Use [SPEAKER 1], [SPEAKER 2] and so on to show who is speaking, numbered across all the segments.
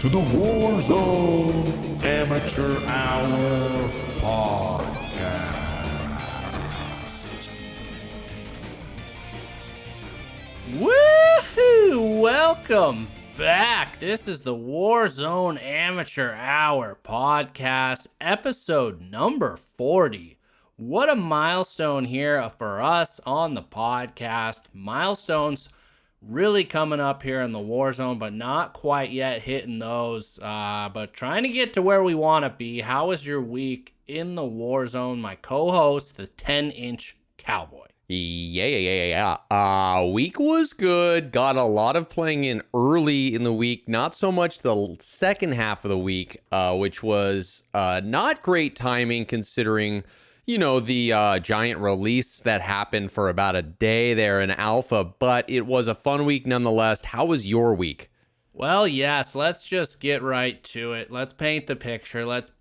[SPEAKER 1] to the Warzone Amateur Hour podcast.
[SPEAKER 2] Woohoo! Welcome back. This is the Warzone Amateur Hour podcast, episode number 40. What a milestone here for us on the podcast. Milestones really coming up here in the Warzone, but not quite yet hitting those. But trying to get to where we want to be. How was your week in the Warzone? My co-host, the 10-inch-cowboy.
[SPEAKER 3] Yeah. Week was good. Got a lot of playing in early in the week. Not so much the second half of the week, which was not great timing considering, you know, the giant release that happened for about a day there in alpha. But it was a fun week nonetheless. How was your week?
[SPEAKER 2] Well, yes, let's just get right to it. Let's paint the picture. Let's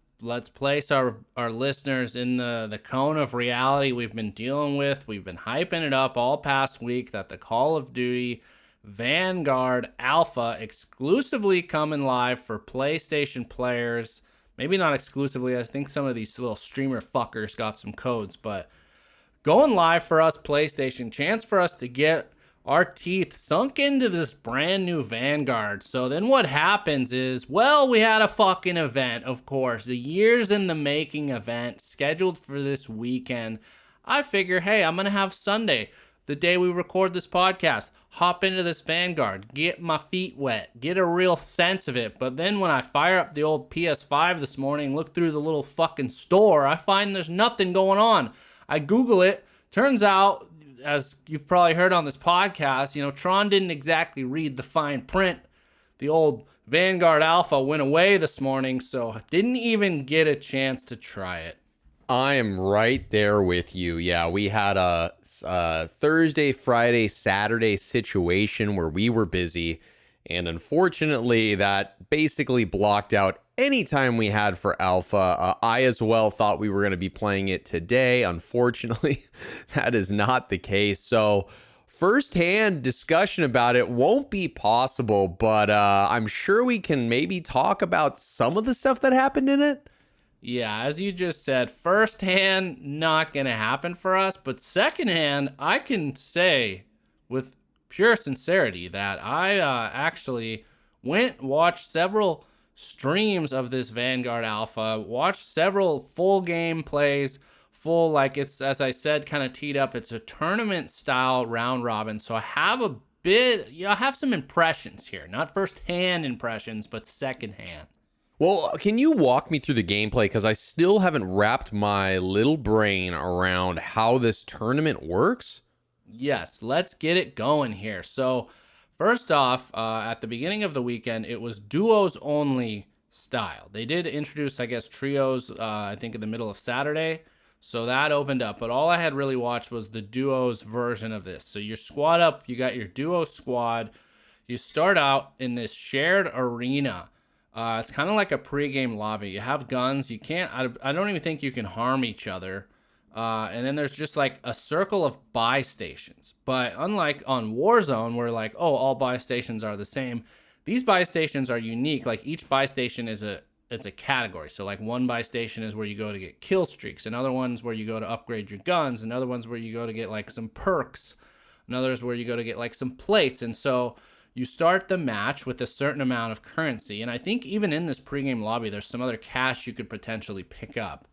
[SPEAKER 2] place our listeners in the cone of reality we've been dealing with. We've been hyping it up all past week that the Call of Duty Vanguard Alpha exclusively coming live for PlayStation players. Maybe not exclusively. I think some of these little streamer fuckers got some codes, but going live for us PlayStation. Chance for us to get our teeth sunk into this brand new Vanguard. So then what happens is, well, we had a fucking event, of course. A years in the making event scheduled for this weekend. I figure, hey, I'm going to have Sunday, the day we record this podcast, hop into this Vanguard, get my feet wet, get a real sense of it. But then when I fire up the old PS5 this morning, look through the little fucking store, I find there's nothing going on. I Google it. Turns out, as you've probably heard on this podcast, you know, Tron didn't exactly read the fine print. The old Vanguard Alpha went away this morning, so didn't even get a chance to try it.
[SPEAKER 3] I am right there with you. Yeah, we had a Thursday, Friday, Saturday situation where we were busy. And unfortunately, that basically blocked out any time we had for Alpha. I as well thought we were going to be playing it today. Unfortunately, that is not the case. So firsthand discussion about it won't be possible, but I'm sure we can maybe talk about some of the stuff that happened in it.
[SPEAKER 2] Yeah, as you just said, firsthand, not going to happen for us. But secondhand, I can say with pure sincerity that I actually watched several streams of this Vanguard Alpha, watched several full gameplays, like it's, as I said, kind of teed up. It's a tournament style round robin. So I have I have some impressions here, not firsthand impressions, but secondhand.
[SPEAKER 3] Well, can you walk me through the gameplay? Because I still haven't wrapped my little brain around how this tournament works.
[SPEAKER 2] Yes, let's get it going here. So first off, at the beginning of the weekend, it was duos only style. They did introduce, I guess, trios, I think in the middle of Saturday. So that opened up. But all I had really watched was the duos version of this. So you squad up, you got your duo squad. You start out in this shared arena. It's kind of like a pregame lobby. You have guns. You can't, I don't even think you can harm each other. And then there's just like a circle of buy stations. But unlike on Warzone, where like, oh, all buy stations are the same, these buy stations are unique. Like each buy station is it's a category. So like one buy station is where you go to get kill streaks, another one's where you go to upgrade your guns, another one's where you go to get like some perks, another is where you go to get like some plates. And so you start the match with a certain amount of currency. And I think even in this pregame lobby, there's some other cash you could potentially pick up.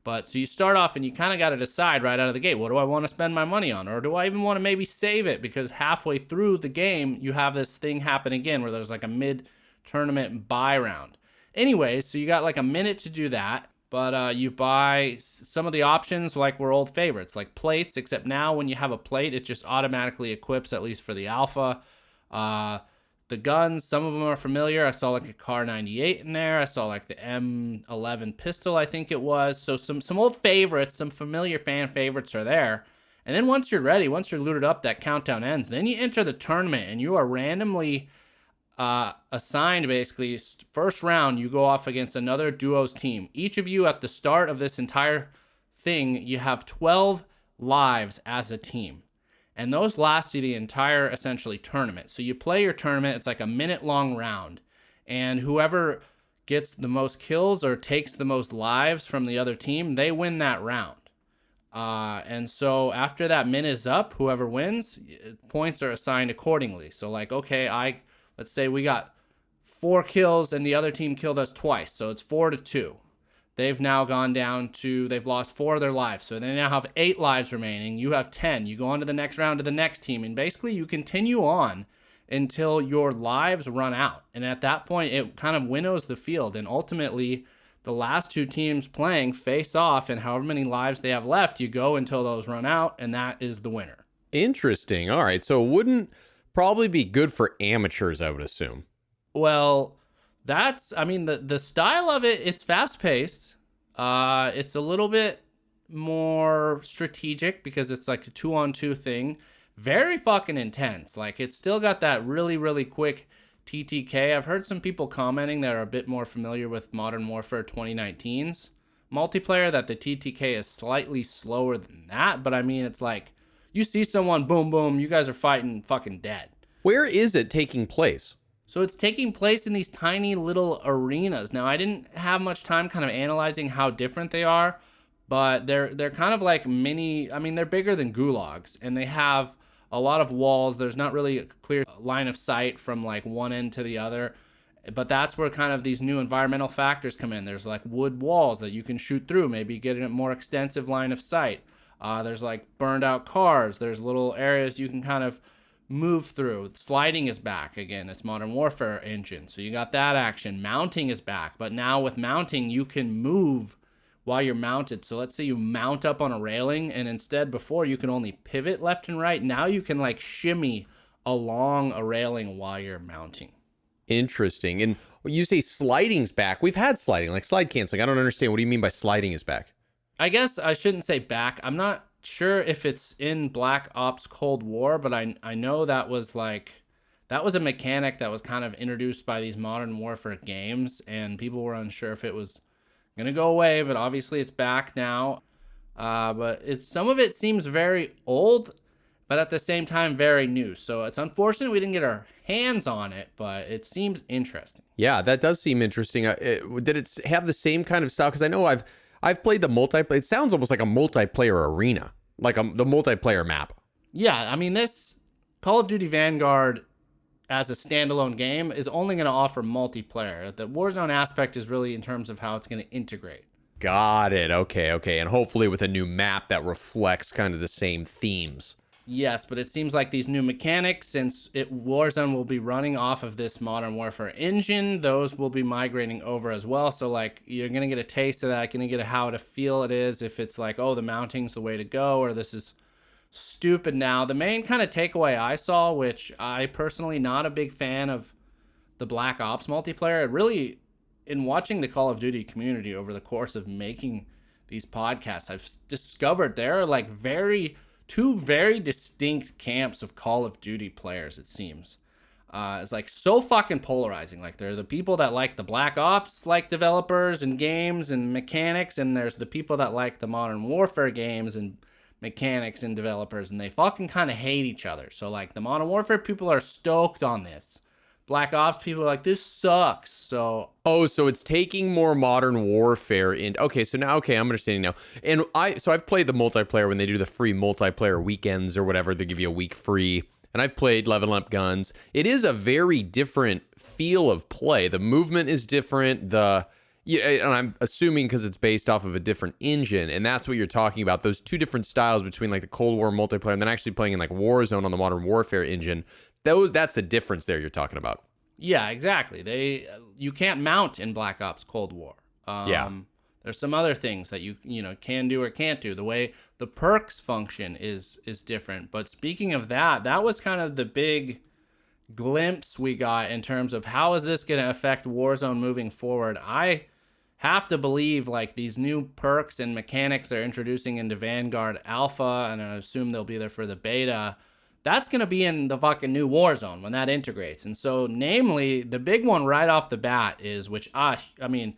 [SPEAKER 2] But so you start off and you kind of got to decide right out of the gate, what do I want to spend my money on? Or do I even want to maybe save it? Because halfway through the game, you have this thing happen again where there's like a mid-tournament buy round. Anyways, so you got like a minute to do that. But you buy some of the options like were old favorites, like plates, except now when you have a plate, it just automatically equips, at least for the alpha. The guns, some of them are familiar. I saw like a Car 98 in there. I saw like the M11 pistol, I think it was. So some old favorites, some familiar fan favorites are there. And then once you're ready, once you're looted up, that countdown ends. Then you enter the tournament and you are randomly assigned, basically. First round, you go off against another duos team. Each of you at the start of this entire thing, you have 12 lives as a team. And those last you the entire, essentially, tournament. So you play your tournament. It's like a minute-long round. and whoever gets the most kills or takes the most lives from the other team, they win that round. And so after that min is up, whoever wins, points are assigned accordingly. So like, okay, let's say we got 4 kills and the other team killed us twice. So it's 4-2. They've now gone down to, they've lost 4 of their lives. So they now have 8 lives remaining. You have 10. You go on to the next round to the next team. And basically you continue on until your lives run out. And at that point, it kind of winnows the field. And ultimately, the last 2 teams playing face off, and however many lives they have left, you go until those run out, and that is the winner.
[SPEAKER 3] Interesting. All right. So it wouldn't probably be good for amateurs, I would assume.
[SPEAKER 2] Well, the style of it, it's fast-paced. It's a little bit more strategic because it's like a 2-on-2 thing. Very fucking intense. Like, it's still got that really, really quick TTK. I've heard some people commenting that are a bit more familiar with Modern Warfare 2019's multiplayer that the TTK is slightly slower than that. But I mean, it's like, you see someone, boom, boom, you guys are fighting fucking dead.
[SPEAKER 3] Where is it taking place?
[SPEAKER 2] So it's taking place in these tiny little arenas. Now, I didn't have much time kind of analyzing how different they are, but they're kind of like mini, I mean, they're bigger than gulags, and they have a lot of walls. There's not really a clear line of sight from like one end to the other, but that's where kind of these new environmental factors come in. There's like wood walls that you can shoot through, maybe get a more extensive line of sight. There's like burned out cars. There's little areas you can kind of move through. Sliding is back again. It's Modern Warfare engine, so you got that action. Mounting is back, but now with mounting you can move while you're mounted. So let's say you mount up on a railing, and instead before you can only pivot left and right. Now you can like shimmy along a railing while you're mounting.
[SPEAKER 3] Interesting. And you say sliding's back. We've had sliding, like slide canceling. I don't understand. What do you mean by sliding is back?
[SPEAKER 2] I guess I shouldn't say back. I'm not sure if it's in Black Ops Cold War, but I know that was a mechanic that was kind of introduced by these Modern Warfare games, and people were unsure if it was gonna go away, but obviously it's back now. But some of it seems very old, but at the same time very new. So it's unfortunate we didn't get our hands on it, but it seems interesting.
[SPEAKER 3] Yeah, that does seem interesting. Did it have the same kind of style? Because I know I've played the multiplayer. It sounds almost like a multiplayer arena, like the multiplayer map.
[SPEAKER 2] Yeah, I mean, this Call of Duty Vanguard as a standalone game is only going to offer multiplayer. The Warzone aspect is really in terms of how it's going to integrate.
[SPEAKER 3] Got it. Okay. And hopefully with a new map that reflects kind of the same themes.
[SPEAKER 2] Yes, but it seems like these new mechanics, since Warzone will be running off of this Modern Warfare engine, those will be migrating over as well. So like, you're going to get a taste of that, going to get how to feel it is, if it's like, oh, the mounting's the way to go, or this is stupid now. The main kind of takeaway I saw, which I personally not a big fan of the Black Ops multiplayer, it really, in watching the Call of Duty community over the course of making these podcasts, I've discovered there are like two very distinct camps of Call of Duty players, it seems. It's like so fucking polarizing. Like, there are the people that like the Black Ops like developers and games and mechanics, and there's the people that like the Modern Warfare games and mechanics and developers, and they fucking kind of hate each other. So like, the Modern Warfare people are stoked on this. Black Ops people are like, this sucks. So
[SPEAKER 3] so it's taking more Modern Warfare in. Okay, so now I'm understanding now. And I've played the multiplayer when they do the free multiplayer weekends or whatever. They give you a week free. And I've played Level Up Guns. It is a very different feel of play. The movement is different. And I'm assuming because it's based off of a different engine, and that's what you're talking about. Those two different styles between like the Cold War multiplayer and then actually playing in like Warzone on the Modern Warfare engine. That's the difference there you're talking about.
[SPEAKER 2] yeah, exactly. You can't mount in Black Ops Cold War.
[SPEAKER 3] Yeah.
[SPEAKER 2] There's some other things that you can do or can't do. The way the perks function is different. But speaking of that was kind of the big glimpse we got in terms of how is this going to affect Warzone moving forward. I have to believe like these new perks and mechanics they're introducing into Vanguard Alpha, and I assume they'll be there for the beta, that's going to be in the fucking new Warzone when that integrates. And so, namely, the big one right off the bat is, which I mean,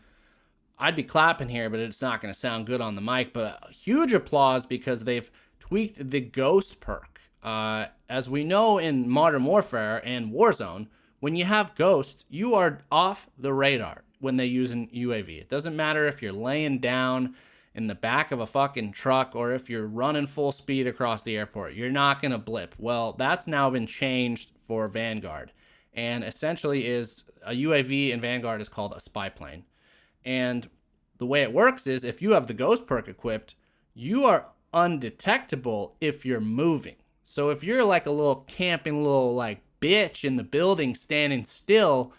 [SPEAKER 2] I'd be clapping here, but it's not going to sound good on the mic, but a huge applause because they've tweaked the Ghost perk. As we know in Modern Warfare and Warzone, when you have Ghost, you are off the radar when they use an UAV. It doesn't matter if you're laying down in the back of a fucking truck or if you're running full speed across the airport. You're not going to blip. Well, that's now been changed for Vanguard. And essentially is a UAV in Vanguard is called a spy plane. And the way it works is if you have the Ghost perk equipped, you are undetectable if you're moving. So if you're like a little camping little like bitch in the building standing still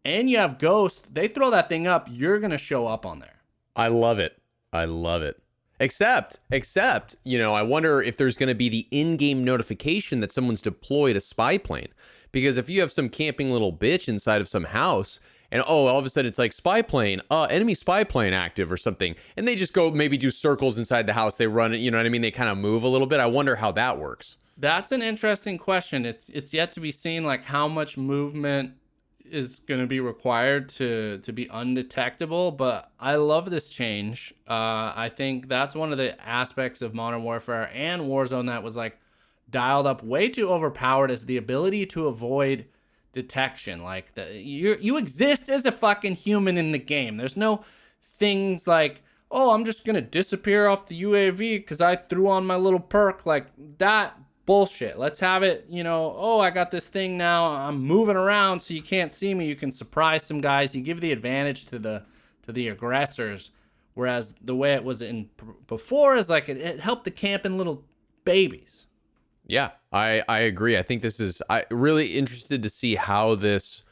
[SPEAKER 2] and you have Ghost, they throw that thing up, you're going to show up on there.
[SPEAKER 3] I love it. I love it. Except, I wonder if there's going to be the in-game notification that someone's deployed a spy plane. Because if you have some camping little bitch inside of some house and all of a sudden it's like spy plane, enemy spy plane active or something, and they just go maybe do circles inside the house, they run it, you know what I mean? They kind of move a little bit. I wonder how that works.
[SPEAKER 2] That's an interesting question. It's yet to be seen like how much movement is going to be required to be undetectable, but I love this change. I think that's one of the aspects of Modern Warfare and Warzone that was like dialed up way too overpowered, is the ability to avoid detection. Like you exist as a fucking human in the game. There's no things like, oh, I'm just gonna disappear off the UAV because I threw on my little perk. Like that bullshit. Let's have it, oh, I got this thing now, I'm moving around so you can't see me. You can surprise some guys. You give the advantage to the aggressors, whereas the way it was in before is like it helped the camping little babies.
[SPEAKER 3] Yeah, I agree. I think this is really interested to see how this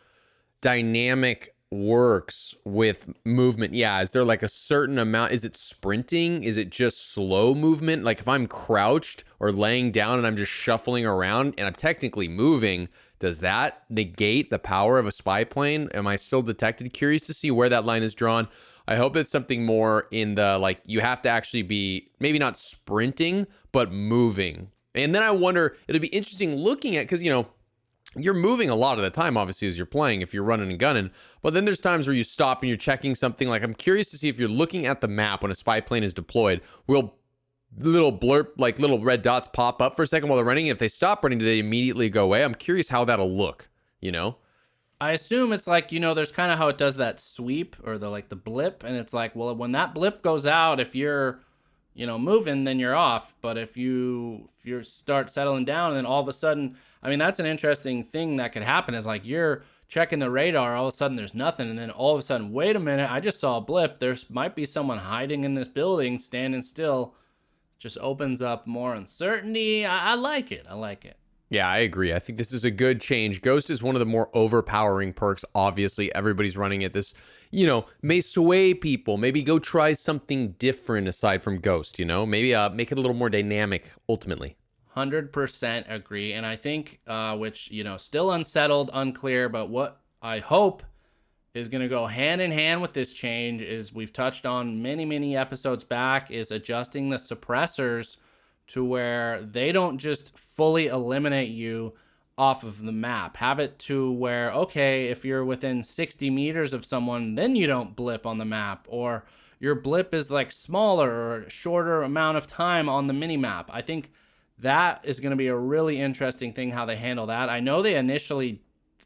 [SPEAKER 3] dynamic works with movement. Yeah, is there like a certain amount? Is it sprinting? Is it just slow movement? Like if I'm crouched or laying down and I'm just shuffling around and I'm technically moving, does that negate the power of a spy plane? Am I still detected? Curious to see where that line is drawn. I hope it's something more in the, like, you have to actually be maybe not sprinting, but moving. And then I wonder, it'll be interesting looking at, because, you're moving a lot of the time, obviously, as you're playing, if you're running and gunning. But then there's times where you stop and you're checking something. Like, I'm curious to see if you're looking at the map when a spy plane is deployed, will little blurb, like little red dots pop up for a second while they're running? If they stop running, do they immediately go away? I'm curious how that'll look,
[SPEAKER 2] I assume it's like, there's kind of how it does that sweep or the blip. And it's like, well, when that blip goes out, if you're moving, then you're off. But if you start settling down, and then all of a sudden, I mean, that's an interesting thing that could happen, is like you're checking the radar, all of a sudden there's nothing, and then all of a sudden, wait a minute, I just saw a blip. There's might be someone hiding in this building, standing still. Just opens up more uncertainty. I like it.
[SPEAKER 3] Yeah, I agree. I think this is a good change. Ghost is one of the more overpowering perks. Obviously, everybody's running it. This, may sway people. Maybe go try something different aside from Ghost, Maybe make it a little more dynamic, ultimately.
[SPEAKER 2] 100% agree. And I think, which, still unsettled, unclear, but what I hope is going to go hand in hand with this change is, we've touched on many, many episodes back, is adjusting the suppressors to where they don't just fully eliminate you off of the map. Have it to where, okay, if you're within 60 meters of someone, then you don't blip on the map, or your blip is like smaller or a shorter amount of time on the mini map. I think that is going to be a really interesting thing, how they handle that. I know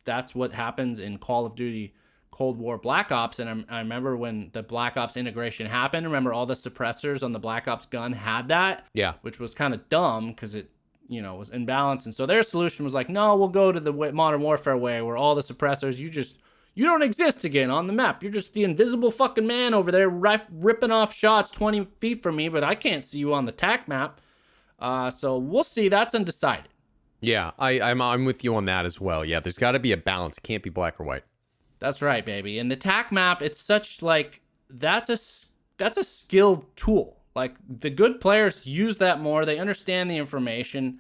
[SPEAKER 2] that's what happens in Call of Duty Cold War Black Ops, and I remember when the Black Ops integration happened, remember all the suppressors on the Black Ops gun had that?
[SPEAKER 3] Yeah.
[SPEAKER 2] Which was kind of dumb because it, was imbalanced. And so their solution was like, no, we'll go to the Modern Warfare way, where all the suppressors, you don't exist again on the map. You're just the invisible fucking man over there ripping off shots 20 feet from me, but I can't see you on the TAC map. So we'll see. That's undecided.
[SPEAKER 3] Yeah, I'm with you on that as well. Yeah, there's got to be a balance. It can't be black or white.
[SPEAKER 2] That's right, baby. And the TAC map, it's such like, that's a skilled tool. Like, the good players use that more. They understand the information,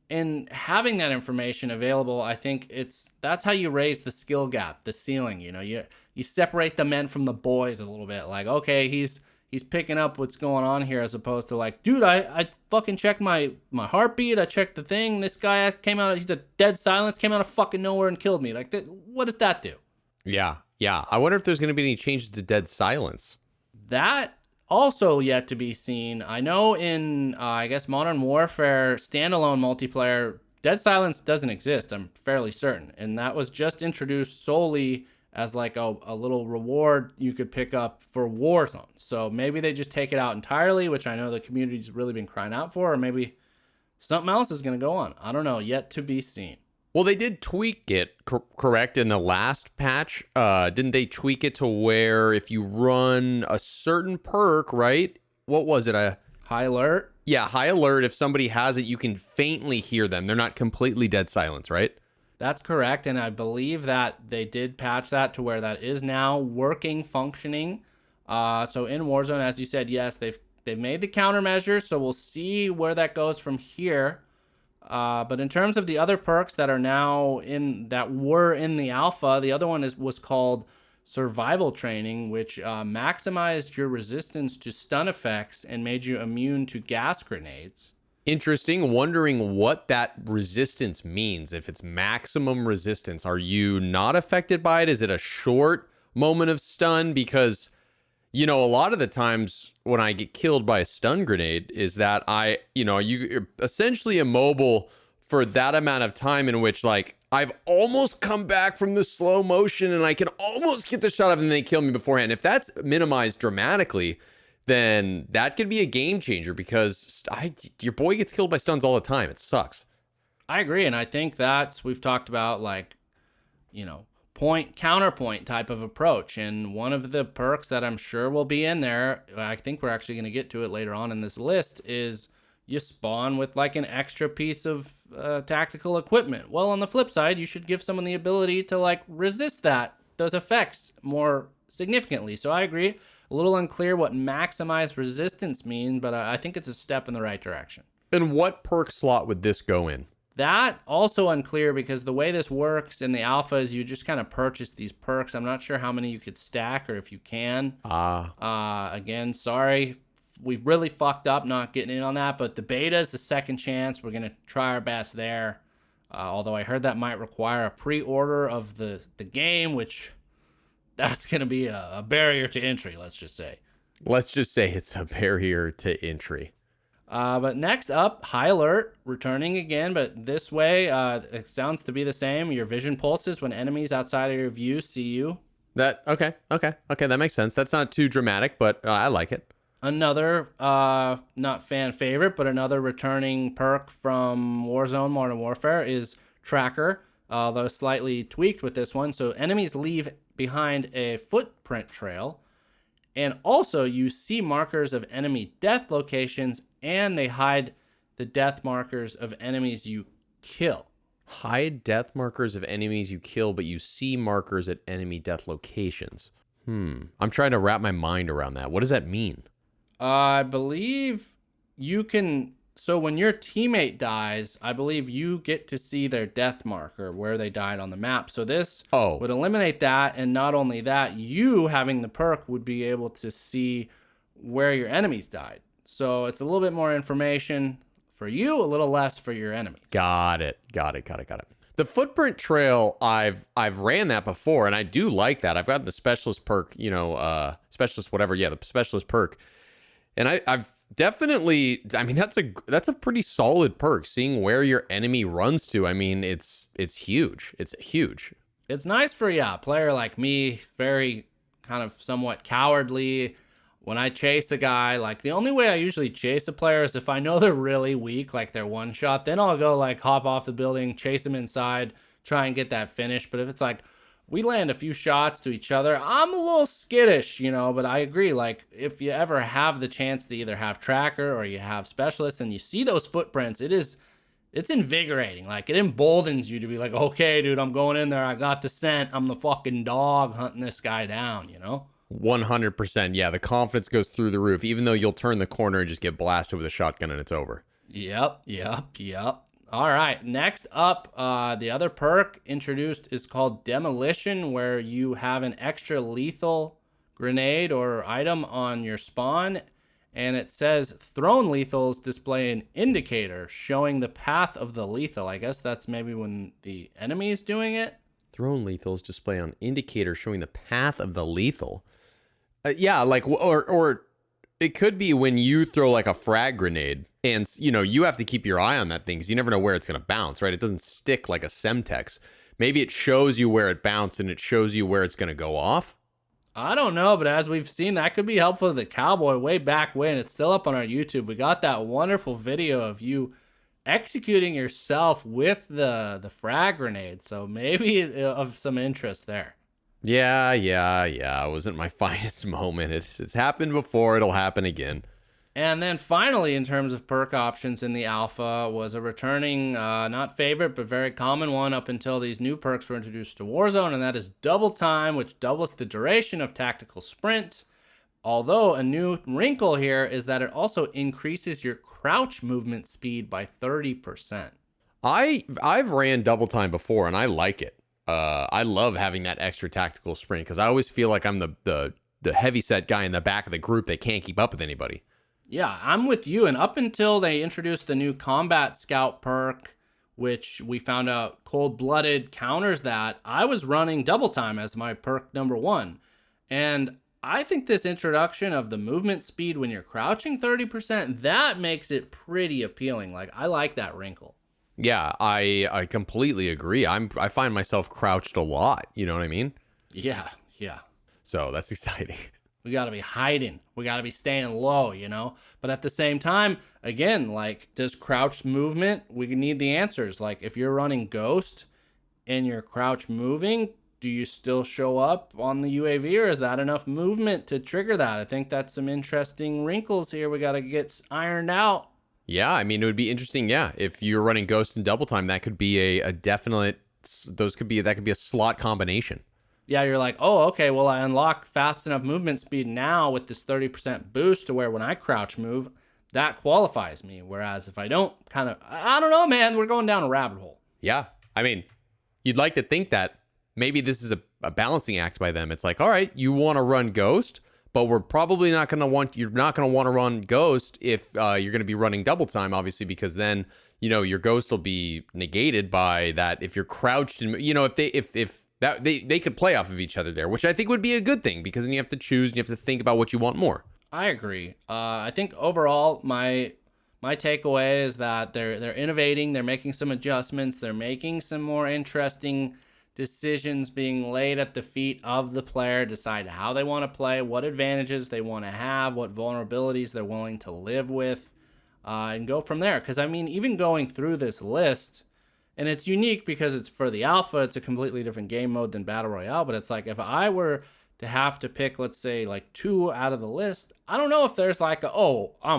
[SPEAKER 2] and having that information available, I think that's how you raise the skill gap, the ceiling. You separate the men from the boys a little bit. Like, okay, he's picking up what's going on here, as opposed to like, dude, I fucking checked my heartbeat. I checked the thing. This guy came out, he's a dead silence, came out of fucking nowhere and killed me. Like, what does that do?
[SPEAKER 3] Yeah. I wonder if there's going to be any changes to dead silence.
[SPEAKER 2] That also yet to be seen. I know in, I guess, Modern Warfare standalone multiplayer, Dead Silence doesn't exist, I'm fairly certain. And that was just introduced solely as like a little reward you could pick up for Warzone. So maybe they just take it out entirely, which I know the community's really been crying out for, or maybe something else is going to go on. I don't know, yet to be seen.
[SPEAKER 3] Well, they did tweak it, correct, in the last patch. Didn't they tweak it to where if you run a certain perk, right? What was it?
[SPEAKER 2] High alert?
[SPEAKER 3] Yeah, high alert. If somebody has it, you can faintly hear them. They're not completely dead silence, right?
[SPEAKER 2] That's correct, and I believe that they did patch that to where that is now working, functioning. So in Warzone, as you said, yes, they've made the countermeasures, so we'll see where that goes from here. But in terms of the other perks that are now were in the alpha, the other one was called Survival Training, which maximized your resistance to stun effects and made you immune to gas grenades.
[SPEAKER 3] Interesting. Wondering what that resistance means. If it's maximum resistance, are you not affected by it? Is it a short moment of stun? Because, you know, a lot of the times when I get killed by a stun grenade is that you're essentially immobile for that amount of time in which, like, I've almost come back from the slow motion and I can almost get the shot off and they kill me beforehand. If that's minimized dramatically, then that could be a game changer because your boy gets killed by stuns all the time. It sucks.
[SPEAKER 2] I agree, and I think we've talked about, like, you know, counterpoint type of approach, and one of the perks that I'm sure will be in there, I think we're actually going to get to it later on in this list, is you spawn with like an extra piece of tactical equipment. Well, on the flip side, you should give someone the ability to like resist those effects more significantly. So I agree. A little unclear what maximize resistance mean, but I think it's a step in the right direction.
[SPEAKER 3] And what perk slot would this go in?
[SPEAKER 2] That also unclear because the way this works in the alpha is you just kind of purchase these perks. I'm not sure how many you could stack or if you can. Again, sorry. We've really fucked up not getting in on that, but the beta is the second chance. We're going to try our best there. Although I heard that might require a pre-order of the game, which that's going to be a barrier to entry, let's just say.
[SPEAKER 3] Let's just say it's a barrier to entry.
[SPEAKER 2] But next up, High Alert, returning again, but this way, it sounds to be the same. Your vision pulses when enemies outside of your view see you.
[SPEAKER 3] Okay, that makes sense. That's not too dramatic, but I like it.
[SPEAKER 2] Another, not fan favorite, but another returning perk from Warzone Modern Warfare is Tracker, although slightly tweaked with this one. So enemies leave behind a footprint trail, and also you see markers of enemy death locations, and they hide the death markers of enemies you kill.
[SPEAKER 3] Hide death markers of enemies you kill, but you see markers at enemy death locations. I'm trying to wrap my mind around that. What does that mean?
[SPEAKER 2] I believe you can... So when your teammate dies, I believe you get to see their death marker where they died on the map. So this would eliminate that, and not only that, you having the perk would be able to see where your enemies died. So it's a little bit more information for you, a little less for your enemy.
[SPEAKER 3] Got it. The footprint trail, I've ran that before, and I do like that. I've got the specialist perk, the specialist perk, and I've definitely, I mean, that's a pretty solid perk. Seeing where your enemy runs to, I mean, it's huge. It's huge.
[SPEAKER 2] It's nice for a player like me, very kind of somewhat cowardly. When I chase a guy, like the only way I usually chase a player is if I know they're really weak, like they're one shot, then I'll go like hop off the building, chase them inside, try and get that finish. But if it's like we land a few shots to each other, I'm a little skittish, but I agree. Like if you ever have the chance to either have Tracker or you have Specialist and you see those footprints, it's invigorating. Like it emboldens you to be like, okay, dude, I'm going in there. I got the scent. I'm the fucking dog hunting this guy down,
[SPEAKER 3] 100%. Yeah, the confidence goes through the roof, even though you'll turn the corner and just get blasted with a shotgun and it's over.
[SPEAKER 2] Yep. All right, next up, the other perk introduced is called Demolition, where you have an extra lethal grenade or item on your spawn, and it says thrown lethals display an indicator showing the path of the lethal. I guess that's maybe when the enemy is doing it.
[SPEAKER 3] Thrown lethals display an indicator showing the path of the lethal. Yeah, like or it could be when you throw like a frag grenade And, you have to keep your eye on that thing because you never know where it's going to bounce, right? It doesn't stick like a Semtex. Maybe it shows you where it bounced and it shows you where it's going to go off.
[SPEAKER 2] I don't know, but as we've seen, that could be helpful to the Cowboy way back when. It's still up on our YouTube. We got that wonderful video of you executing yourself with the frag grenade. So maybe of some interest there.
[SPEAKER 3] Yeah. It wasn't my finest moment. It's happened before. It'll happen again.
[SPEAKER 2] And then finally, in terms of perk options in the alpha, was a returning, not favorite, but very common one up until these new perks were introduced to Warzone, and that is double time, which doubles the duration of tactical sprint. Although a new wrinkle here is that it also increases your crouch movement speed by 30%.
[SPEAKER 3] I've ran double time before, and I like it. I love having that extra tactical sprint because I always feel like I'm the heavyset guy in the back of the group that can't keep up with anybody.
[SPEAKER 2] Yeah, I'm with you. And up until they introduced the new Combat Scout perk, which we found out Cold-Blooded counters that, I was running double time as my perk number 1. And I think this introduction of the movement speed when you're crouching 30%, that makes it pretty appealing. Like, I like that wrinkle.
[SPEAKER 3] Yeah, I completely agree. I find myself crouched a lot. You know what I mean?
[SPEAKER 2] Yeah.
[SPEAKER 3] So that's exciting.
[SPEAKER 2] We got to be hiding. We got to be staying low, But at the same time, again, like, does crouched movement, we need the answers. Like, if you're running Ghost and you're crouch moving, do you still show up on the UAV, or is that enough movement to trigger that? I think that's some interesting wrinkles here we got to get ironed out.
[SPEAKER 3] Yeah, I mean, it would be interesting. Yeah, if you're running Ghost and double time, that could be a definite. That could be a slot combination.
[SPEAKER 2] Yeah, you're like, oh, okay, well, I unlock fast enough movement speed now with this 30% boost to where when I crouch move, that qualifies me. Whereas if I don't, I don't know, man, we're going down a rabbit hole.
[SPEAKER 3] Yeah, I mean, you'd like to think that maybe this is a balancing act by them. It's like, all right, you want to run Ghost, but we're probably not going to want, you're not going to want to run Ghost if you're going to be running double time, obviously, because then, your Ghost will be negated by that. If you're crouched and, if that they could play off of each other there, which I think would be a good thing because then you have to choose and you have to think about what you want more.
[SPEAKER 2] I agree. I think overall, my takeaway is that they're innovating, they're making some adjustments, they're making some more interesting decisions being laid at the feet of the player, decide how they want to play, what advantages they want to have, what vulnerabilities they're willing to live with, and go from there. Because, I mean, even going through this list, and it's unique because it's for the alpha, it's a completely different game mode than Battle Royale, but it's like if I were to have to pick, let's say, like 2 out of the list, I don't know if there's like I'm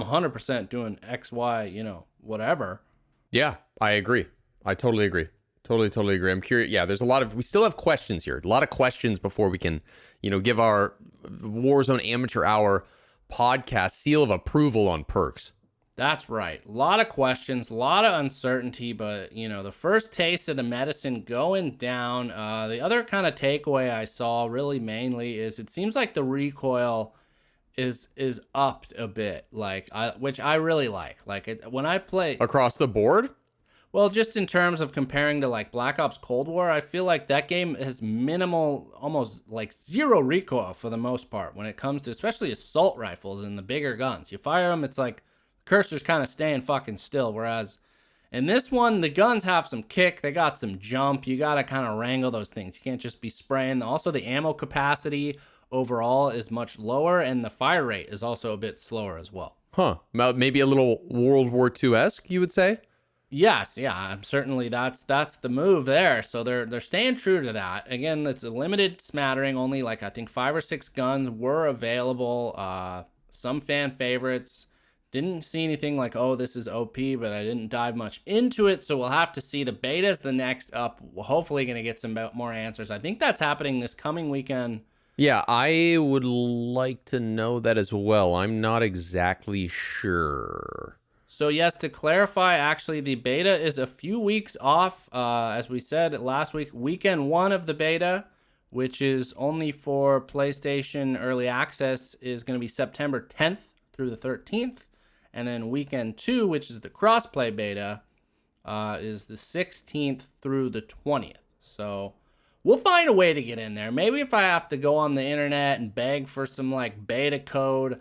[SPEAKER 2] 100% doing X, Y, whatever.
[SPEAKER 3] Yeah, I agree. I totally agree. Totally agree. I'm curious. Yeah, we still have questions here. A lot of questions before we can, give our Warzone Amateur Hour podcast seal of approval on perks.
[SPEAKER 2] That's right. A lot of questions, a lot of uncertainty, but, the first taste of the medicine going down. The other kind of takeaway I saw really mainly is it seems like the recoil is upped a bit, which I really like. When I play
[SPEAKER 3] across the board.
[SPEAKER 2] Well, just in terms of comparing to like Black Ops Cold War, I feel like that game has minimal, almost like zero recoil for the most part when it comes to especially assault rifles and the bigger guns. You fire them, it's like cursor's kind of staying fucking still, whereas in this one, the guns have some kick, they got some jump, you gotta kind of wrangle those things. You can't just be spraying. Also, the ammo capacity overall is much lower, and the fire rate is also a bit slower as well.
[SPEAKER 3] Huh. Maybe a little World War II-esque, you would say?
[SPEAKER 2] Yes, yeah, certainly that's the move there. So they're staying true to that. Again, it's a limited smattering, only like I think 5 or 6 guns were available. Some fan favorites. Didn't see anything like, oh, this is OP, but I didn't dive much into it, so we'll have to see. The beta's the next up. We're hopefully going to get some more answers. I think that's happening this coming weekend.
[SPEAKER 3] Yeah, I would like to know that as well. I'm not exactly sure.
[SPEAKER 2] So yes, to clarify, actually, the beta is a few weeks off. As we said last week, weekend 1 of the beta, which is only for PlayStation Early Access, is going to be September 10th through the 13th. And then weekend 2, which is the crossplay beta, is the 16th through the 20th. So we'll find a way to get in there. Maybe if I have to go on the internet and beg for some like beta code,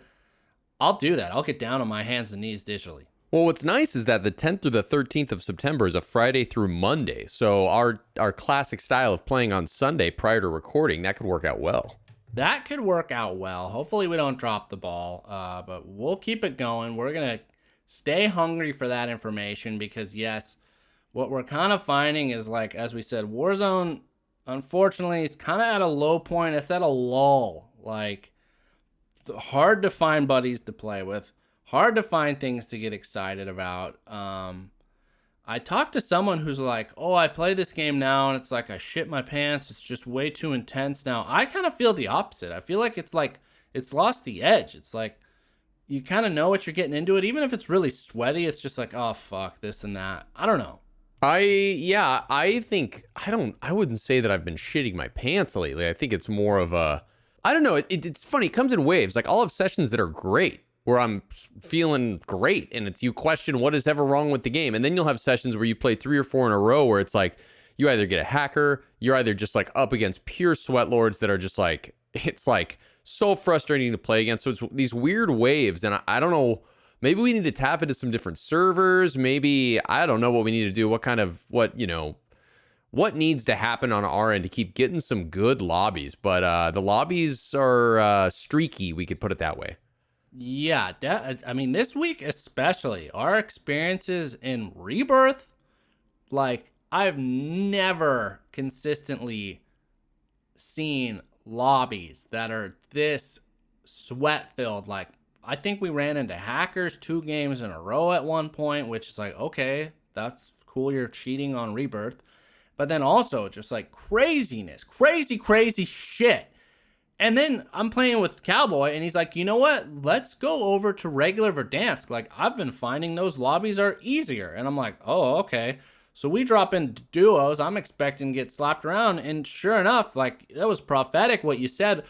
[SPEAKER 2] I'll do that. I'll get down on my hands and knees digitally.
[SPEAKER 3] Well, what's nice is that the 10th through the 13th of September is a Friday through Monday. So our classic style of playing on Sunday prior to recording, that could work out well.
[SPEAKER 2] That could work out well. Hopefully we don't drop the ball, but we'll keep it going. We're going to stay hungry for that information because, yes, what we're kind of finding is, like, as we said, Warzone, unfortunately, is kind of at a low point. It's at a lull. Like, hard to find buddies to play with. Hard to find things to get excited about. I talked to someone who's like, oh, I play this game now and it's like I shit my pants. It's just way too intense now. I kind of feel the opposite. I feel like it's lost the edge. It's like you kind of know what you're getting into it. Even if it's really sweaty, it's just like, oh, fuck, this and that. I don't know.
[SPEAKER 3] I think I wouldn't say that I've been shitting my pants lately. I think it's more of a, I don't know. It's funny. It comes in waves. Like, I'll have sessions that are great, where I'm feeling great, and it's you question what is ever wrong with the game. And then you'll have sessions where you play 3 or 4 in a row where it's like you either get a hacker, you're either just like up against pure sweat lords that are just like, it's like so frustrating to play against. So it's these weird waves, and I don't know, maybe we need to tap into some different servers. Maybe, I don't know what we need to do, what needs to happen on our end to keep getting some good lobbies. But the lobbies are streaky, we could put it that way.
[SPEAKER 2] Yeah, I mean, this week especially, our experiences in Rebirth, like, I've never consistently seen lobbies that are this sweat-filled. Like, I think we ran into hackers 2 games in a row at one point, which is like, okay, that's cool, you're cheating on Rebirth. But then also just like craziness, crazy shit. And then I'm playing with Cowboy, and he's like, you know what? Let's go over to regular Verdansk. Like, I've been finding those lobbies are easier. And I'm like, oh, okay. So we drop into duos. I'm expecting to get slapped around. And sure enough, like, that was prophetic what you said.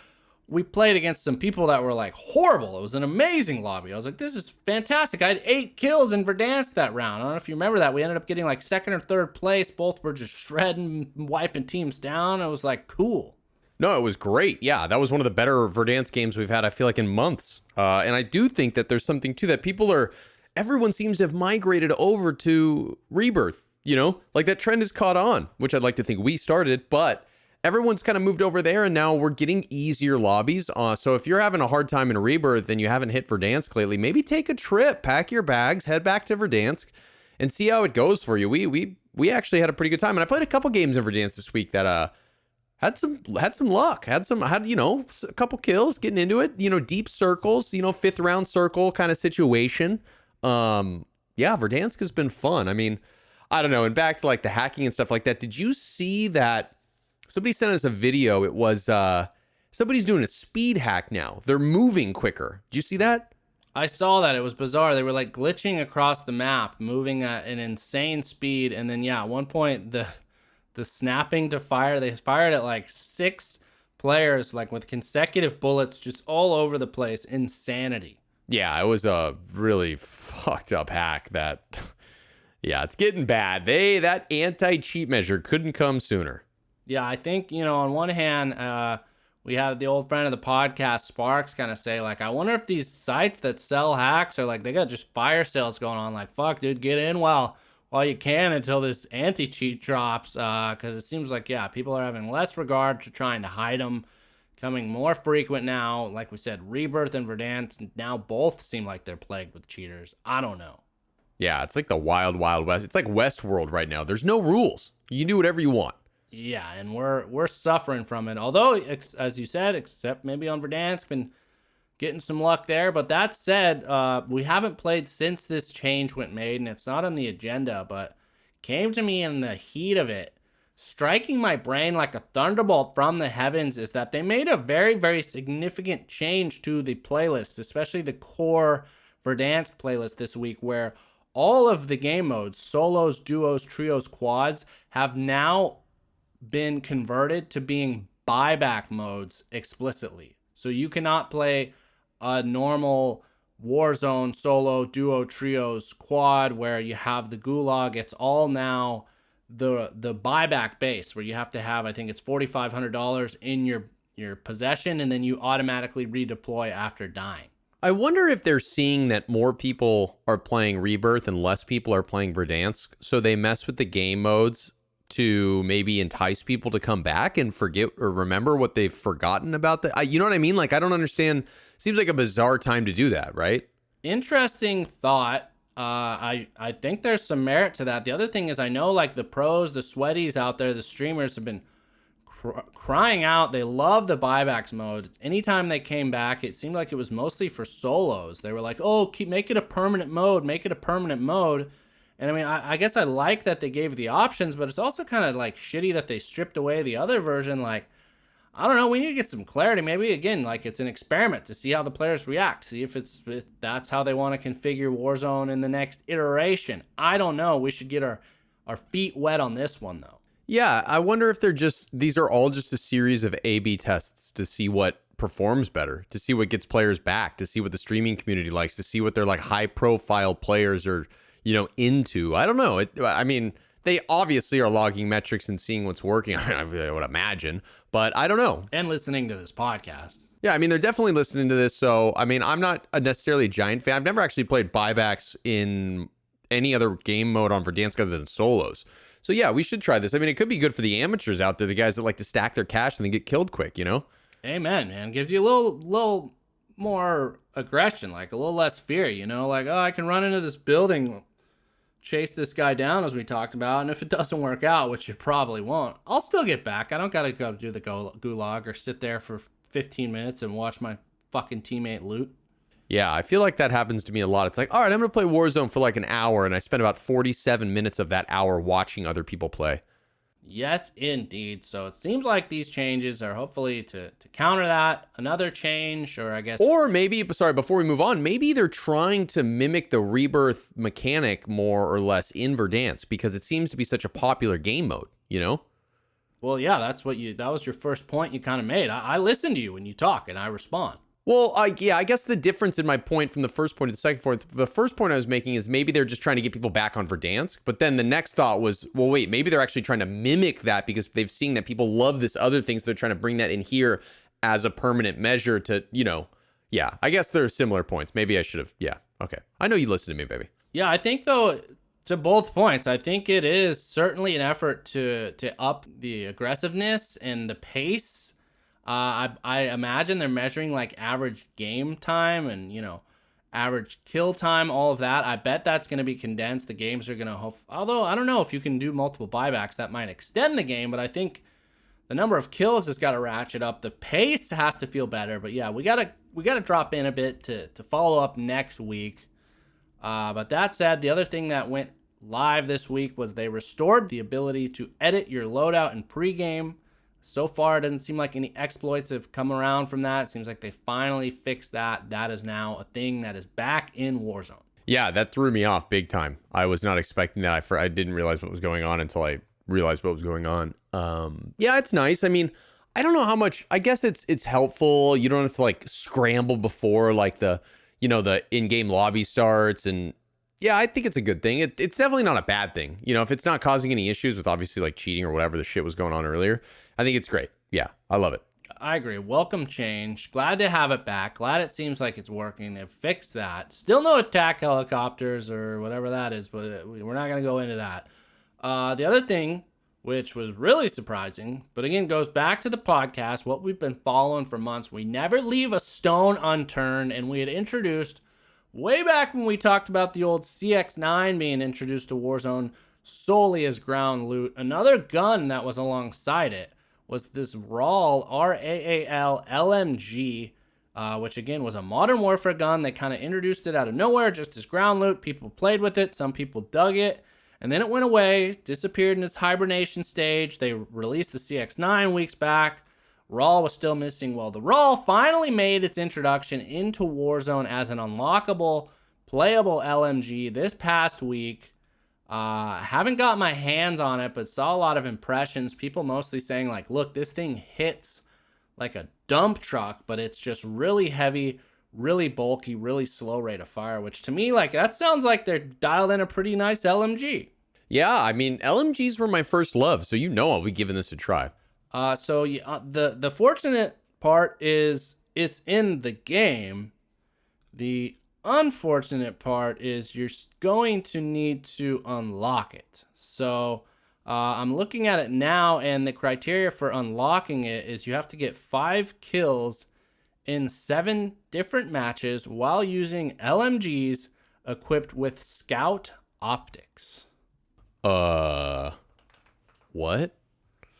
[SPEAKER 2] We played against some people that were, like, horrible. It was an amazing lobby. I was like, this is fantastic. I had 8 kills in Verdansk that round. I don't know if you remember that. We ended up getting, like, 2nd or 3rd place. Both were just shredding, wiping teams down. It was, like, cool.
[SPEAKER 3] No, it was great. Yeah, that was one of the better Verdansk games we've had, I feel like, in months. And I do think that there's something to that. Everyone seems to have migrated over to Rebirth, Like, that trend has caught on, which I'd like to think we started, but everyone's kind of moved over there, and now we're getting easier lobbies. So if you're having a hard time in Rebirth and you haven't hit Verdansk lately, maybe take a trip, pack your bags, head back to Verdansk, and see how it goes for you. We actually had a pretty good time, and I played a couple games in Verdansk this week that had some luck, had a couple kills, getting into it, deep circles, 5th round circle kind of situation. Yeah, Verdansk has been fun. I mean, I don't know. And back to like the hacking and stuff like that. Did you see that somebody sent us a video? It was somebody's doing a speed hack now. They're moving quicker. Did you see that?
[SPEAKER 2] I saw that. It was bizarre. They were like glitching across the map, moving at an insane speed. And then, yeah, at one point, the snapping to fire, they fired at like 6 players, like with consecutive bullets just all over the place. Insanity. Yeah,
[SPEAKER 3] it was a really fucked up hack that, yeah, it's getting bad. That anti-cheat measure couldn't come sooner.
[SPEAKER 2] Yeah, I think, on one hand, we had the old friend of the podcast, Sparks, kind of say, like, I wonder if these sites that sell hacks are like, they got just fire sales going on. Like, fuck, dude, get in while you can until this anti-cheat drops, because it seems like, yeah, people are having less regard to trying to hide them, becoming more frequent now. Like we said, Rebirth and Verdansk now both seem like they're plagued with cheaters. I don't know.
[SPEAKER 3] Yeah, it's like the wild, wild west. It's like Westworld right now. There's no rules. You can do whatever you want.
[SPEAKER 2] Yeah, and we're suffering from it. Although, as you said, except maybe on Verdansk, been getting some luck there. But that said, we haven't played since this change went made, and it's not on the agenda, but came to me in the heat of it. Striking my brain like a thunderbolt from the heavens is that they made a very, very significant change to the playlist, especially the core Verdansk playlist this week, where all of the game modes, solos, duos, trios, quads, have now been converted to being buyback modes explicitly. So you cannot play a normal Warzone solo, duo, trios, quad where you have the gulag. It's all now the buyback base where you have to have, I think it's $4,500 in your possession, and then you automatically redeploy after dying.
[SPEAKER 3] I wonder if they're seeing that more people are playing Rebirth and less people are playing Verdansk, so they mess with the game modes to maybe entice people to come back and forget or remember what they've forgotten about you know what I mean? Like, I don't understand. Seems like a bizarre time to do that, right?
[SPEAKER 2] Interesting thought. I think there's some merit to that. The other thing is, I know like the pros, the sweaties out there, the streamers have been crying out. They love the buybacks mode. Anytime they came back, it seemed like it was mostly for solos. They were like, oh, make it a permanent mode, make it a permanent mode. And I mean, I guess I like that they gave the options, but it's also kind of like shitty that they stripped away the other version. Like, I don't know. We need to get some clarity. Maybe again, like it's an experiment to see how the players react. See if that's how they want to configure Warzone in the next iteration. I don't know. We should get our feet wet on this one though.
[SPEAKER 3] Yeah, I wonder if these are all just a series of A/B tests to see what performs better, to see what gets players back, to see what the streaming community likes, to see what their like high profile players are, into. I don't know. I mean, they obviously are logging metrics and seeing what's working. I would imagine, but I don't know.
[SPEAKER 2] And listening to this podcast.
[SPEAKER 3] Yeah, I mean, they're definitely listening to this. So, I mean, I'm not necessarily a giant fan. I've never actually played buybacks in any other game mode on Verdansk other than solos. So, yeah, we should try this. I mean, it could be good for the amateurs out there, the guys that like to stack their cash and then get killed quick,
[SPEAKER 2] Amen, man. Gives you a little more aggression, like a little less fear, like, oh, I can run into this building, chase this guy down as we talked about, and if it doesn't work out, which you probably won't, I'll still get back. I don't gotta go do the gulag or sit there for 15 minutes and watch my fucking teammate loot.
[SPEAKER 3] Yeah, I feel like that happens to me a lot. It's like, all right, I'm gonna play Warzone for like an hour, and I spend about 47 minutes of that hour watching other people play.
[SPEAKER 2] Yes, indeed. So it seems like these changes are hopefully to counter that. Another change, or I guess...
[SPEAKER 3] Or maybe, sorry, before we move on, maybe they're trying to mimic the Rebirth mechanic more or less in Verdansk because it seems to be such a popular game mode,
[SPEAKER 2] Well, yeah, that was your first point you kind of made. I listen to you when you talk, and I respond.
[SPEAKER 3] Well, I guess the difference in my point from the first point to the second point, the first point I was making is maybe they're just trying to get people back on Verdansk. But then the next thought was, well, wait, maybe they're actually trying to mimic that because they've seen that people love this other thing. So they're trying to bring that in here as a permanent measure to, yeah, I guess there are similar points. Maybe I should have. Yeah. Okay. I know you listen to me, baby.
[SPEAKER 2] Yeah, I think though, to both points, I think it is certainly an effort to up the aggressiveness and the pace. I imagine they're measuring like average game time and, average kill time, all of that. I bet that's going to be condensed. The games are going to, although I don't know if you can do multiple buybacks, that might extend the game, but I think the number of kills has got to ratchet up. The pace has to feel better, but yeah, we got to drop in a bit to follow up next week. But that said, the other thing that went live this week was they restored the ability to edit your loadout in pregame. So far, it doesn't seem like any exploits have come around from that. It seems like they finally fixed that. That is now a thing that is back in Warzone.
[SPEAKER 3] Yeah, that threw me off big time. I was not expecting that. I didn't realize what was going on until I realized what was going on. Yeah, it's nice. I mean, I don't know how much. I guess it's helpful. You don't have to like scramble before like the in-game lobby starts. And yeah, I think it's a good thing. It's definitely not a bad thing. If it's not causing any issues with obviously like cheating or whatever the shit was going on earlier, I think it's great. Yeah, I love it.
[SPEAKER 2] I agree. Welcome change. Glad to have it back. Glad it seems like it's working. They've fixed that. Still no attack helicopters or whatever that is, but we're not going to go into that. The other thing, which was really surprising, but again, goes back to the podcast, what we've been following for months. We never leave a stone unturned, and we had introduced way back when we talked about the old CX-9 being introduced to Warzone solely as ground loot. Another gun that was alongside it was this RAAL, R-A-A-L LMG, which again was a Modern Warfare gun. They kind of introduced it out of nowhere just as ground loot. People played with it. Some people dug it. And then it went away, disappeared in its hibernation stage. They released the CX-9 weeks back. RAAL was still missing. Well, the RAAL finally made its introduction into Warzone as an unlockable, playable LMG this past week. Haven't got my hands on it, but saw a lot of impressions. People mostly saying like, look, this thing hits like a dump truck, but it's just really heavy, really bulky, really slow rate of fire, which to me, like, that sounds like they're dialed in a pretty nice LMG.
[SPEAKER 3] Yeah, I mean, LMGs were my first love, so I'll be giving this a try.
[SPEAKER 2] The fortunate part is it's in the game. The unfortunate part is you're going to need to unlock it. So I'm looking at it now, and the criteria for unlocking it is you have to get 5 kills in 7 different matches while using LMGs equipped with scout optics.
[SPEAKER 3] What?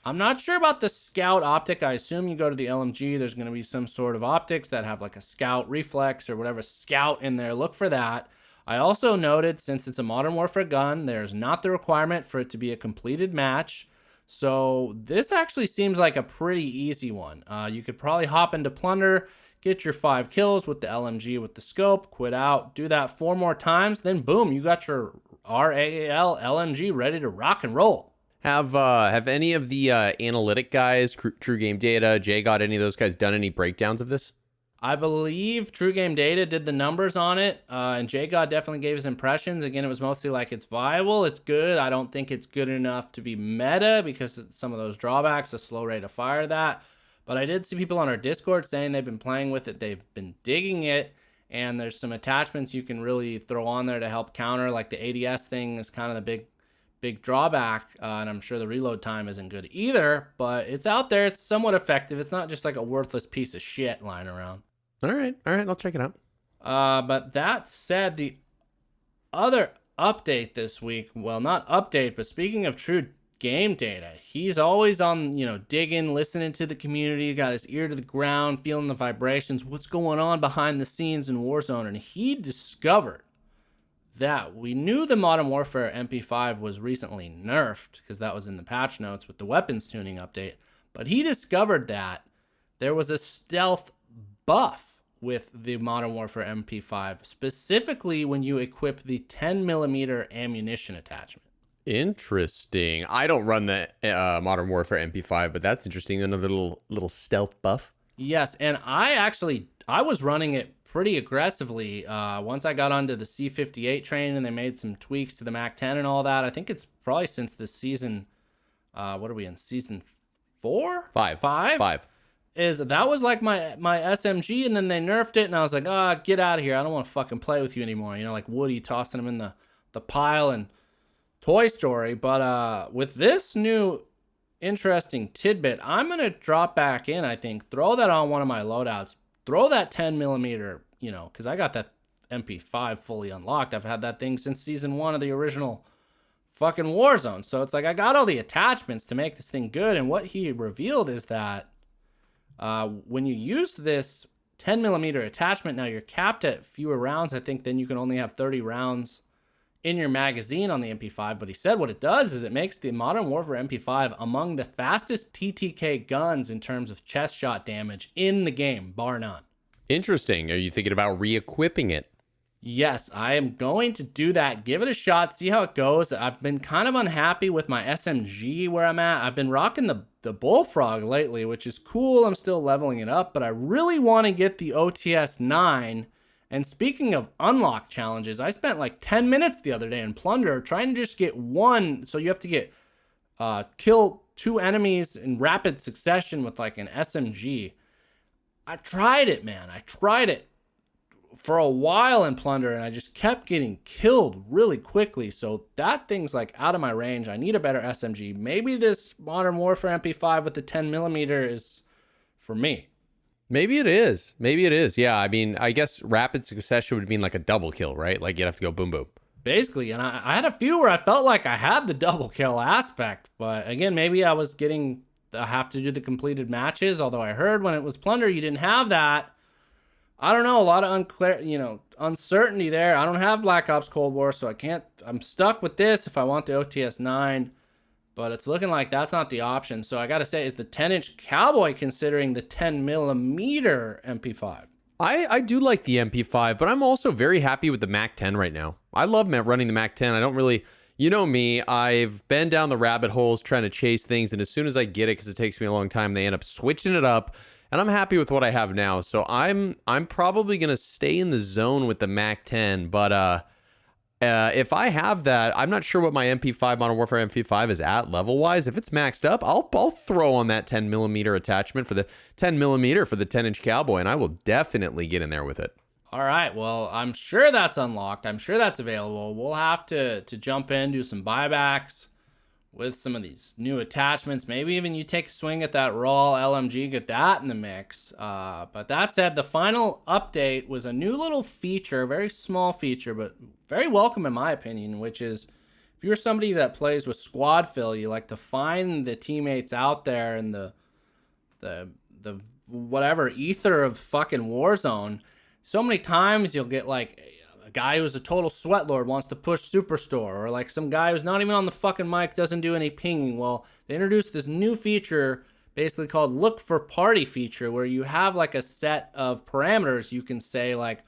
[SPEAKER 2] I'm not sure about the scout optic. I assume you go to the LMG, there's going to be some sort of optics that have like a scout reflex or whatever scout in there. Look for that. I also noted, since it's a Modern Warfare gun, there's not the requirement for it to be a completed match. So this actually seems like a pretty easy one. You could probably hop into Plunder, get your 5 kills with the LMG with the scope, quit out, do that 4 more times, then boom, you got your RAAL LMG ready to rock and roll.
[SPEAKER 3] Have any of the analytic guys, True Game Data, Jay got any of those guys done any breakdowns of this?
[SPEAKER 2] I believe True Game Data did the numbers on it, and Jay God definitely gave his impressions. Again, it was mostly like, it's viable, it's good. I don't think it's good enough to be meta because of some of those drawbacks, the slow rate of fire that. But I did see people on our Discord saying they've been playing with it, they've been digging it, and there's some attachments you can really throw on there to help counter. Like the ADS thing is kind of the big drawback, and I'm sure the reload time isn't good either, but it's out there, it's somewhat effective. It's not just like a worthless piece of shit lying around.
[SPEAKER 3] All right, I'll check it out.
[SPEAKER 2] But that said, the other update this week, well, not update, but speaking of True Game Data, he's always on, digging, listening to the community, got his ear to the ground, feeling the vibrations, what's going on behind the scenes in Warzone, and he discovered that we knew the Modern Warfare MP5 was recently nerfed because that was in the patch notes with the weapons tuning update, but he discovered that there was a stealth buff with the Modern Warfare MP5, specifically when you equip the 10mm ammunition attachment.
[SPEAKER 3] Interesting. I don't run the Modern Warfare MP5, but that's interesting. Another little stealth buff.
[SPEAKER 2] Yes, and I was running it pretty aggressively once I got onto the C58 train and they made some tweaks to the MAC 10 and all that. I think it's probably since the season, what are we in, season 4?
[SPEAKER 3] 5.
[SPEAKER 2] That was like my SMG, and then they nerfed it, and I was like, get out of here. I don't want to fucking play with you anymore. Like Woody tossing him in the pile and Toy Story. But with this new interesting tidbit, I'm going to drop back in, I think, throw that on one of my loadouts, throw that 10mm, because I got that MP5 fully unlocked. I've had that thing since season 1 of the original fucking Warzone. So it's like I got all the attachments to make this thing good, and what he revealed is that when you use this 10mm attachment, now you're capped at fewer rounds. I think then you can only have 30 rounds in your magazine on the MP5. But he said what it does is it makes the Modern Warfare MP5 among the fastest TTK guns in terms of chest shot damage in the game, bar none.
[SPEAKER 3] Interesting. Are you thinking about re-equipping it?
[SPEAKER 2] Yes, I am going to do that. Give it a shot, see how it goes. I've been kind of unhappy with my SMG where I'm at. I've been rocking the Bullfrog lately, which is cool. I'm still leveling it up, but I really want to get the OTS 9. And speaking of unlock challenges, I spent like 10 minutes the other day in Plunder trying to just get one. So you have to get kill 2 enemies in rapid succession with like an SMG. I tried it, man. I tried it for a while in Plunder, and I just kept getting killed really quickly. So that thing's like out of my range. I need a better SMG. Maybe this Modern Warfare MP5 with the 10mm is for me.
[SPEAKER 3] Maybe it is. Yeah, I mean, I guess rapid succession would mean like a double kill, right? Like you'd have to go boom, boom.
[SPEAKER 2] Basically, and I had a few where I felt like I had the double kill aspect. But again, maybe I have to do the completed matches. Although I heard when it was Plunder, you didn't have that. I don't know, a lot of uncertainty there. I don't have Black Ops Cold War, so I'm stuck with this if I want the OTS 9. But it's looking like that's not the option. So I got to say, is the 10-inch considering the 10mm MP5?
[SPEAKER 3] I do like the MP5, but I'm also very happy with the MAC 10 right now. I love running the MAC 10. I don't really, me, I've been down the rabbit holes trying to chase things, and as soon as I get it, because it takes me a long time, they end up switching it up, and I'm happy with what I have now. So I'm probably going to stay in the zone with the MAC 10, but if I have that, I'm not sure what my MP5 Modern Warfare MP5 is at level-wise. If it's maxed up, I'll throw on that 10mm attachment for the 10mm for the 10-inch Cowboy, and I will definitely get in there with it.
[SPEAKER 2] All right, well, I'm sure that's unlocked. I'm sure that's available. We'll have to jump in, do some buybacks with some of these new attachments. Maybe even you take a swing at that raw LMG, get that in the mix. But that said, the final update was a new little feature, a very small feature, but very welcome in my opinion, which is if you're somebody that plays with squad fill, you like to find the teammates out there in the whatever ether of fucking Warzone. So many times you'll get like a guy who's a total sweat lord wants to push Superstore, or like some guy who's not even on the fucking mic, doesn't do any pinging. Well, they introduced this new feature basically called Look for Party feature, where you have like a set of parameters. You can say like,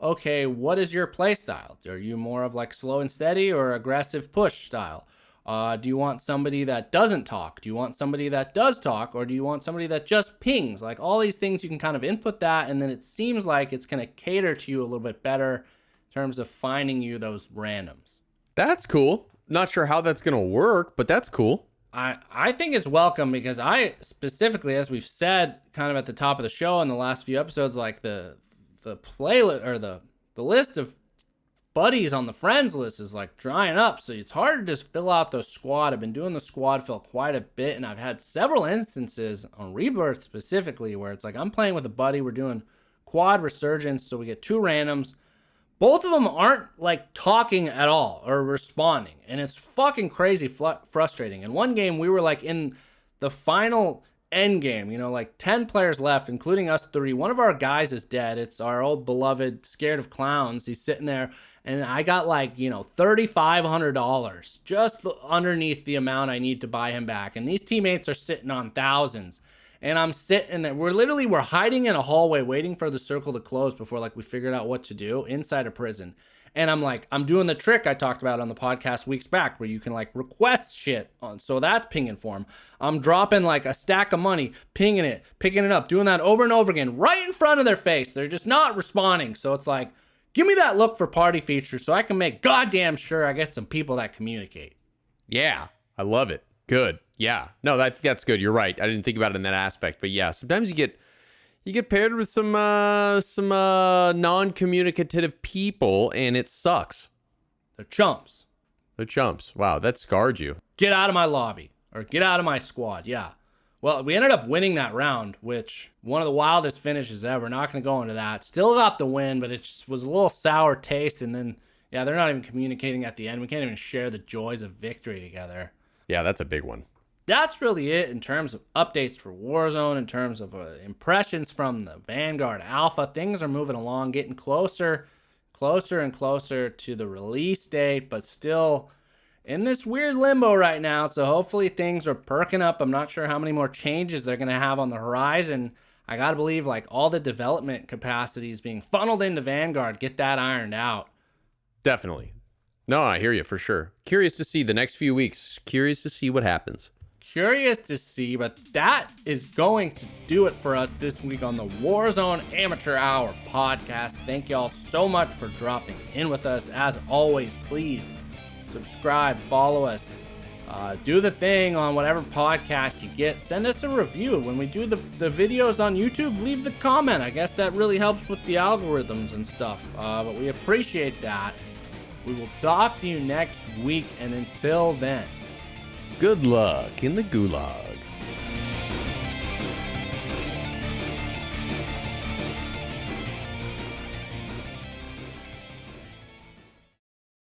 [SPEAKER 2] okay, what is your play style? Are you more of like slow and steady or aggressive push style? Do you want somebody that doesn't talk? Do you want somebody that does talk? Or do you want somebody that just pings? Like all these things, you can kind of input that, and then it seems like it's going to cater to you a little bit better in terms of finding you those randoms.
[SPEAKER 3] That's cool. Not sure how that's going to work, but that's cool.
[SPEAKER 2] I think it's welcome because I specifically, as we've said kind of at the top of the show in the last few episodes, like the playlist or the list of buddies on the friends list is like drying up, so it's hard to just fill out those squad. I've been doing the squad fill quite a bit, and I've had several instances on Rebirth specifically where it's like I'm playing with a buddy, we're doing quad resurgence, so we get 2 randoms. Both of them aren't like talking at all or responding, and it's fucking crazy frustrating. In one game we were like in the final end game, like 10 players left, including us 3. One of our guys is dead. It's our old beloved Scared of Clowns. He's sitting there, and I got like, $3,500 just underneath the amount I need to buy him back. And these teammates are sitting on thousands. And I'm sitting there. We're hiding in a hallway waiting for the circle to close before like we figured out what to do inside a prison. And I'm doing the trick I talked about on the podcast weeks back where you can like request shit on. So that's pinging for them. I'm dropping like a stack of money, pinging it, picking it up, doing that over and over again right in front of their face. They're just not responding. So it's like, give me that look for party feature so I can make goddamn sure I get some people that communicate.
[SPEAKER 3] Yeah, I love it. Good. Yeah. No, that's good. You're right. I didn't think about it in that aspect, but yeah, sometimes you get paired with some non-communicative people, and it sucks.
[SPEAKER 2] They're chumps.
[SPEAKER 3] Wow, that scarred you.
[SPEAKER 2] Get out of my lobby, or get out of my squad. Yeah. Well, we ended up winning that round, which one of the wildest finishes ever. Not going to go into that. Still got the win, but it just was a little sour taste. And then, yeah, they're not even communicating at the end. We can't even share the joys of victory together.
[SPEAKER 3] Yeah, that's a big one.
[SPEAKER 2] That's really it in terms of updates for Warzone, in terms of impressions from the Vanguard Alpha. Things are moving along, getting closer and closer to the release date, but still in this weird limbo right now. So hopefully things are perking up. I'm not sure how many more changes they're going to have on the horizon. I got to believe like all the development capacity is being funneled into Vanguard. Get that ironed out.
[SPEAKER 3] Definitely. No, I hear you for sure. Curious to see the next few weeks. Curious to see what happens.
[SPEAKER 2] Curious to see, but that is going to do it for us this week on the Warzone Amateur Hour podcast. Thank y'all so much for dropping in with us. As always, please subscribe, follow us, do the thing on whatever podcast you get. Send us a review. When we do the videos on YouTube, leave the comment. I guess that really helps with the algorithms and stuff, but we appreciate that. We will talk to you next week, and until then,
[SPEAKER 3] good luck in the gulag.